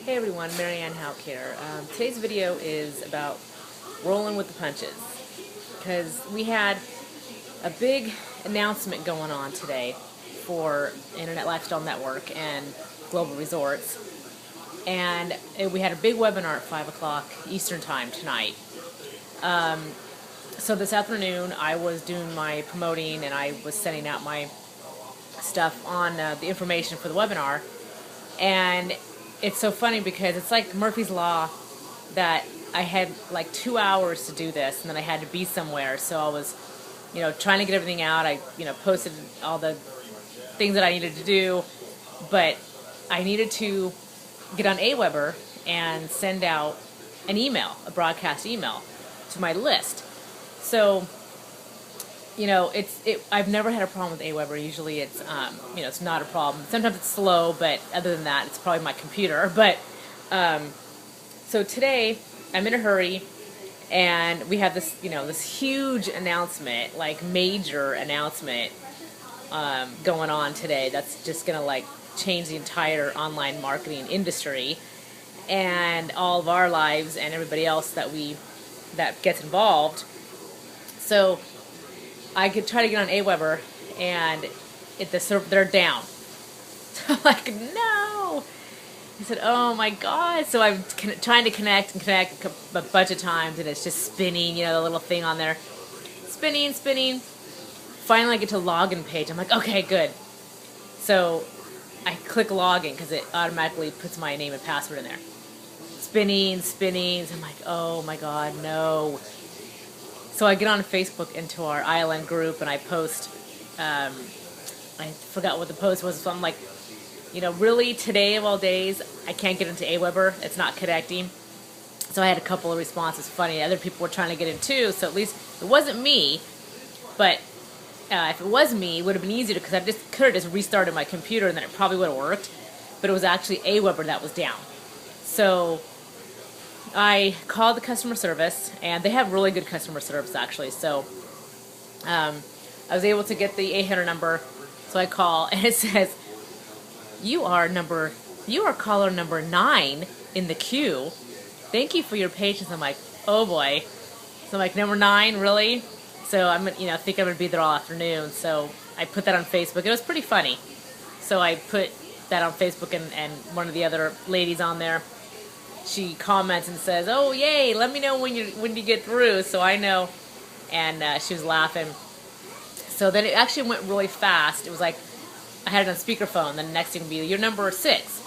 Hey everyone, Marianne Hauk here. Today's video is about rolling with the punches because we had a big announcement going on today for Internet Lifestyle Network and Global Resorts, and we had a big webinar at 5 o'clock Eastern Time tonight. So this afternoon I was doing my promoting and I was sending out my stuff on the information for the webinar, and it's so funny because it's like Murphy's Law that I had like 2 hours to do this and then I had to be somewhere, so I was trying to get everything out. I posted all the things that I needed to do, but I needed to get on AWeber and send out an email, a broadcast email to my list. So I've never had a problem with AWeber. Usually it's it's not a problem. Sometimes it's slow, but other than that, it's probably my computer. But so today I'm in a hurry, and we have this this huge announcement, like major announcement, going on today. That's just gonna like change the entire online marketing industry and all of our lives and everybody else that gets involved. So I could try to get on AWeber, and they're down. So I'm like, no. He said, oh my God. So I'm trying to connect a bunch of times, and it's just spinning, the little thing on there. Spinning. Finally I get to login page. I'm like, okay, good. So I click login because it automatically puts my name and password in there. Spinning. I'm like, oh my God, no. So I get on Facebook into our ILN group and I post, I forgot what the post was, so I'm like, really today of all days, I can't get into AWeber, it's not connecting. So I had a couple of responses. Funny, other people were trying to get in too, so at least it wasn't me, but if it was me, it would have been easier because I could have just restarted my computer and then it probably would have worked, but it was actually AWeber that was down. So I called the customer service, and they have really good customer service actually. So I was able to get the 800 number. So I call, and it says, "You are caller number 9 in the queue. Thank you for your patience." I'm like, oh boy. So I'm like, number 9, really? So I'm think I'm gonna be there all afternoon. So I put that on Facebook. It was pretty funny. So I put that on Facebook, and one of the other ladies on there, she comments and says, "Oh yay! Let me know when you get through, so I know." And she was laughing. So then it actually went really fast. It was like I had it on speakerphone. Then the next thing would be, "You're number 6,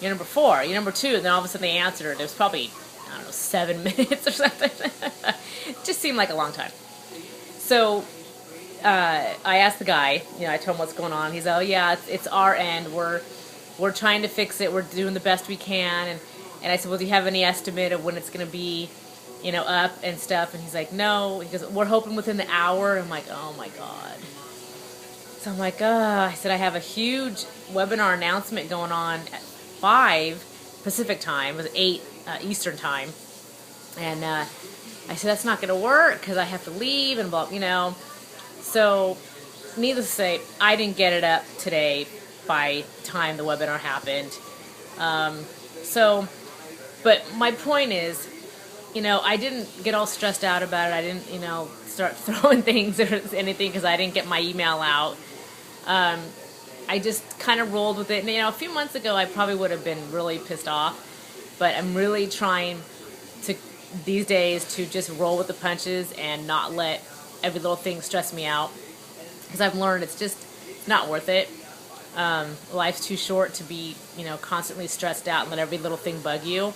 you're number 4, you're number 2." And then all of a sudden they answered. It was probably 7 minutes or something. It just seemed like a long time. So I asked the guy. I told him what's going on. He's, "Oh yeah, it's our end. We're trying to fix it. We're doing the best we can." And I said, "Well, do you have any estimate of when it's going to be, up and stuff?" And he's like, "No." He goes, "We're hoping within the hour." I'm like, oh my God. So I'm like, I said, "I have a huge webinar announcement going on at 5 Pacific time. It was 8 Eastern time." And I said, "That's not going to work because I have to leave and blah, So needless to say, I didn't get it up today by the time the webinar happened. But my point is, I didn't get all stressed out about it. I didn't, start throwing things or anything because I didn't get my email out. I just kind of rolled with it. And, a few months ago, I probably would have been really pissed off. But I'm really trying these days to just roll with the punches and not let every little thing stress me out. Because I've learned it's just not worth it. Life's too short to be, constantly stressed out and let every little thing bug you.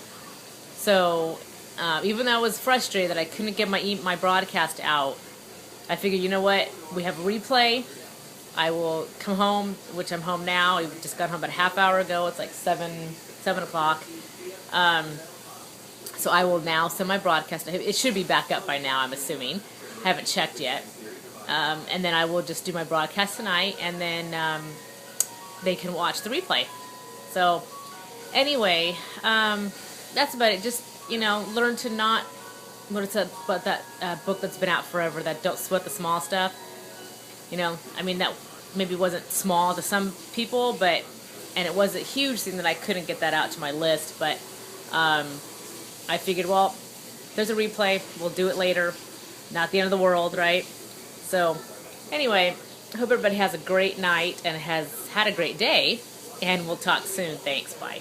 So even though I was frustrated that I couldn't get my broadcast out, I figured, you know what, we have a replay. I will come home, which I'm home now. I just got home about a half hour ago. It's like 7 o'clock. So I will now send my broadcast. It should be back up by now, I'm assuming. I haven't checked yet. And then I will just do my broadcast tonight, and then they can watch the replay. So anyway, that's about it. Just, learn to not, what is that, but that book that's been out forever, that Don't Sweat the Small Stuff. That maybe wasn't small to some people, but and it was a huge thing that I couldn't get that out to my list, but I figured, well, there's a replay, we'll do it later, not the end of the world, right? So anyway, I hope everybody has a great night and has had a great day, and we'll talk soon. Thanks, bye.